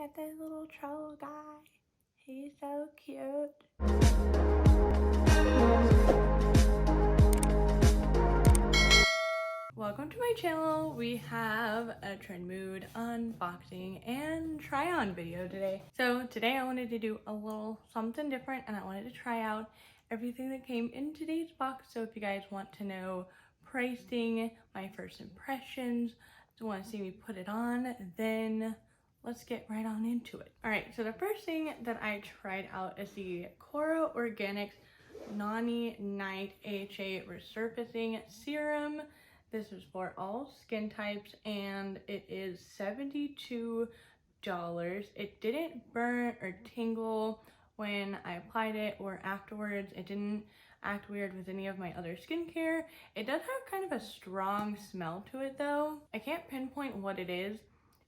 at this little troll guy. He's so cute. Welcome to my channel. We have a trend mood unboxing and try on video today. So today I wanted to do a little something different and I wanted to try out everything that came in today's box. So if you guys want to know pricing, my first impressions, want to see me put it on, then let's get right on into it. All right, so the first thing that I tried out is the Kora Organics Noni Night AHA Resurfacing Serum. This is for all skin types and it is $72. It didn't burn or tingle when I applied it or afterwards. It didn't act weird with any of my other skincare. It does have kind of a strong smell to it though. I can't pinpoint what it is.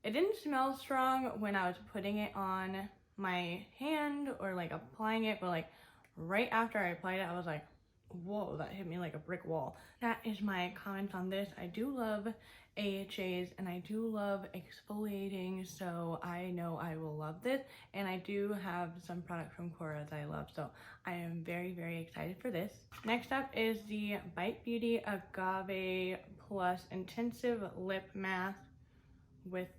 It didn't smell strong when I was putting it on my hand or like applying it, but like right after I applied it, I was like, whoa, that hit me like a brick wall. That is my comments on this. I do love AHAs and I do love exfoliating, so I know I will love this. And I do have some products from Kora that I love, so I am very, very excited for this. Next up is the Bite Beauty Agave Plus Intensive Lip Mask with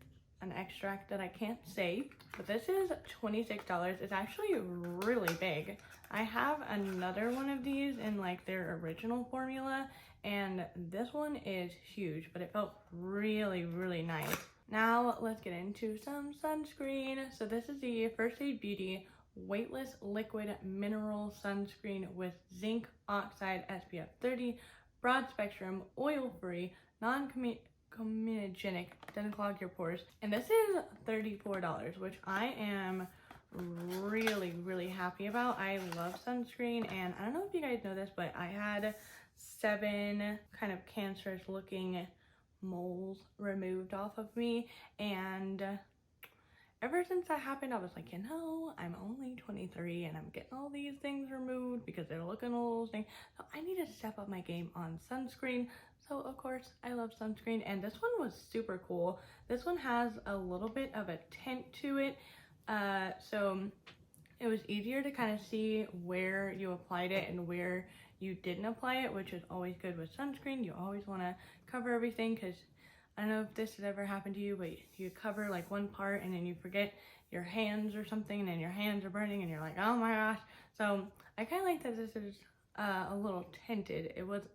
an extract that I can't say, but this is $26. It's actually really big. I have another one of these in like their original formula and this one is huge, but it felt really, really nice. Now let's get into some sunscreen. So this is the First Aid Beauty Weightless Liquid Mineral Sunscreen with Zinc, Oxide, SPF 30, broad spectrum, oil-free, non-comedogenic, doesn't clog your pores. And this is $34, which I am really, really happy about. I love sunscreen and I don't know if you guys know this, but I had 7 kind of cancerous looking moles removed off of me, and ever since that happened I was like, you know, I'm only 23 and I'm getting all these things removed because they're looking a little thing, so I need to step up my game on sunscreen. So of course I love sunscreen, and this one was super cool. This one has a little bit of a tint to it, so it was easier to kind of see where you applied it and where you didn't apply it, which is always good with sunscreen. You always want to cover everything, because I don't know if this has ever happened to you, but you cover like one part and then you forget your hands or something, and then your hands are burning and you're like, oh my gosh. So I kind of like that this is a little tinted. It was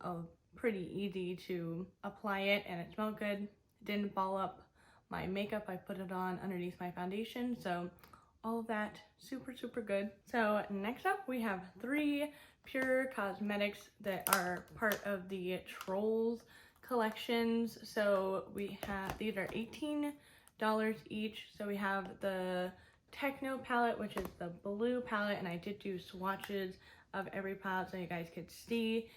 pretty easy to apply it and it smelled good. It didn't ball up my makeup. I put it on underneath my foundation, so all of that super, super good. So next up we have 3 Pure Cosmetics that are part of the Trolls collections. So we have, these are $18 each. So we have the Techno Palette, which is the blue palette, and I did do swatches of every palette so you guys could see.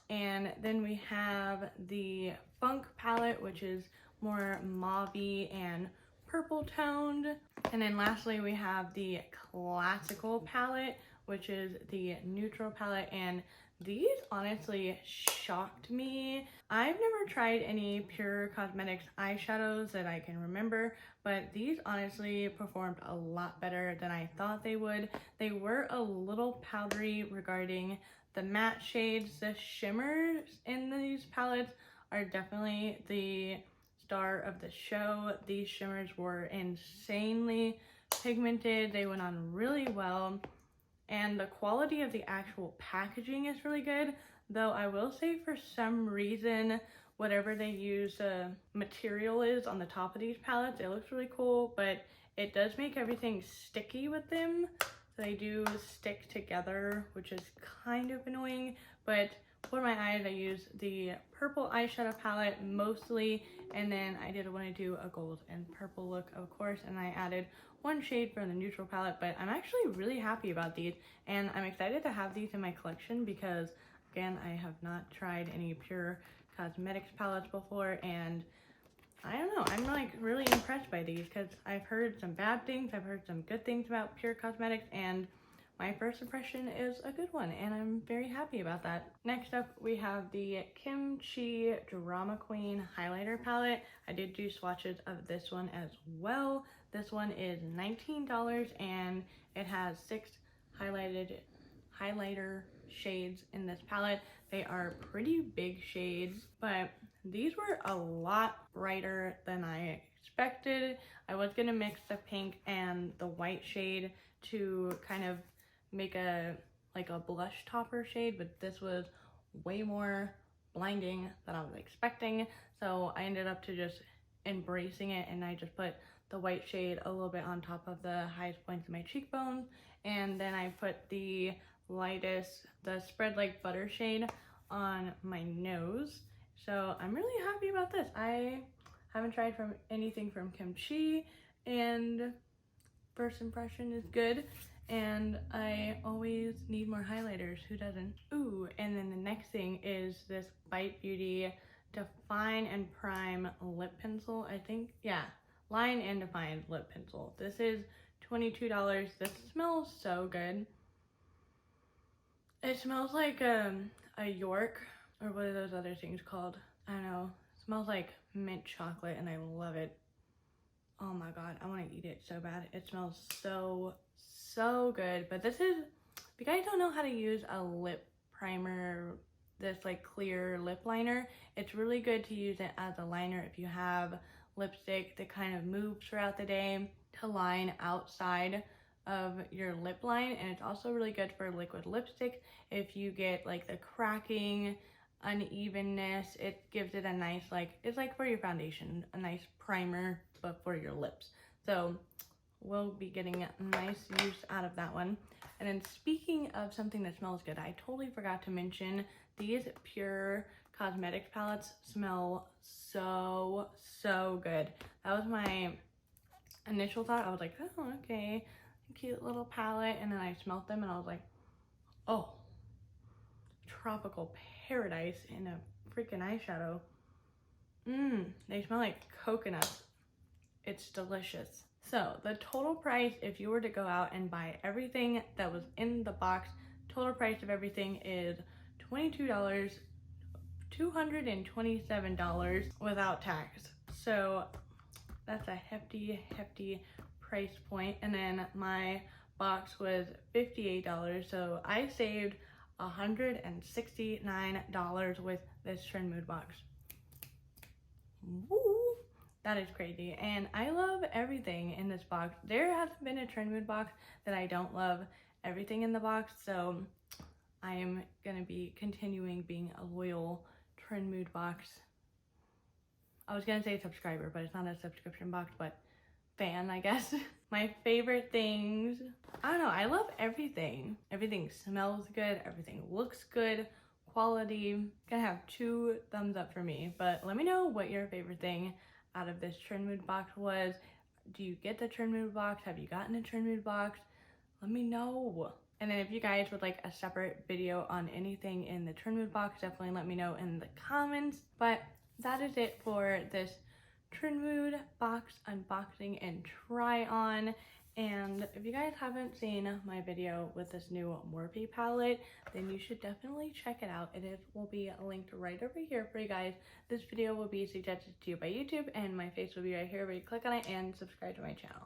And then we have the Funk palette, which is more mauve and purple toned. And then lastly we have the Classical palette, which is the neutral palette, and these honestly shocked me. I've never tried any Pure Cosmetics eyeshadows that I can remember, but these honestly performed a lot better than I thought they would. They were a little powdery regarding the matte shades. The shimmers in these palettes are definitely the star of the show. These shimmers were insanely pigmented. They went on really well. And the quality of the actual packaging is really good, though I will say for some reason, whatever they use material is on the top of these palettes, it looks really cool, but it does make everything sticky with them. So they do stick together, which is kind of annoying, but for my eyes I use the purple eyeshadow palette mostly, and then I did want to do a gold and purple look of course, and I added 1 shade from the neutral palette. But I'm actually really happy about these, and I'm excited to have these in my collection because again, I have not tried any Pure Cosmetics palettes before, and I don't know, I'm like really impressed by these because I've heard some bad things, I've heard some good things about Pure Cosmetics, and my first impression is a good one, and I'm very happy about that. Next up, we have the Kimchi Drama Queen Highlighter Palette. I did do swatches of this one as well. This one is $19, and it has 6 highlighter shades in this palette. They are pretty big shades, but these were a lot brighter than I expected. I was gonna mix the pink and the white shade to kind of make a blush topper shade, but this was way more blinding than I was expecting. So I ended up to just embracing it, and I just put the white shade a little bit on top of the highest points of my cheekbones, and then I put the lightest, the Spread Like Butter shade on my nose. So I'm really happy about this. I haven't tried anything from Kimchi, and first impression is good, and I always need more highlighters. Who doesn't? Ooh, and then the next thing is this Bite Beauty Define and Prime lip pencil. I think, yeah, Line and Define lip pencil. This is $22. This smells so good. It smells like a York, or what are those other things called? I don't know. It smells like mint chocolate, and I love it. Oh my god, I want to eat it so bad. It smells so good. But this is, if you guys don't know how to use a lip primer, this like clear lip liner, it's really good to use it as a liner if you have lipstick that kind of moves throughout the day to line outside of your lip line. And it's also really good for liquid lipstick if you get like the cracking, unevenness. It gives it a nice, like, it's like for your foundation, a nice primer but for your lips. So we'll be getting a nice use out of that one. And then speaking of something that smells good, I totally forgot to mention these Pure Cosmetics palettes smell so good. That was my initial thought. I was like, oh, okay, cute little palette. And then I smelled them and I was like, oh, tropical paradise in a freaking eyeshadow. They smell like coconuts. It's delicious. So the total price, if you were to go out and buy everything that was in the box, total price of everything is $22, $227 without tax. So that's a hefty price point. And then my box was $58, so I saved $169 with this Trend Mood box. Woo! That is crazy, and I love everything in this box. There hasn't been a Trend Mood box that I don't love everything in the box, so I am gonna be continuing being a loyal Trend Mood box. I was gonna say subscriber, but it's not a subscription box, but fan, I guess. My favorite things, I don't know, I love everything. Everything smells good, everything looks good, quality. Gonna have 2 thumbs up for me, but let me know what your favorite thing out of this Trend Mood box was. Do you get the Trend Mood box? Have you gotten a Trend Mood box? Let me know. And then if you guys would like a separate video on anything in the Trend Mood box, definitely let me know in the comments. But that is it for this Trend Mood box unboxing and try on. And if you guys haven't seen my video with this new Morphe palette, then you should definitely check it out. Will be linked right over here for you guys. This video will be suggested to you by YouTube, and my face will be right here where you click on it and subscribe to my channel.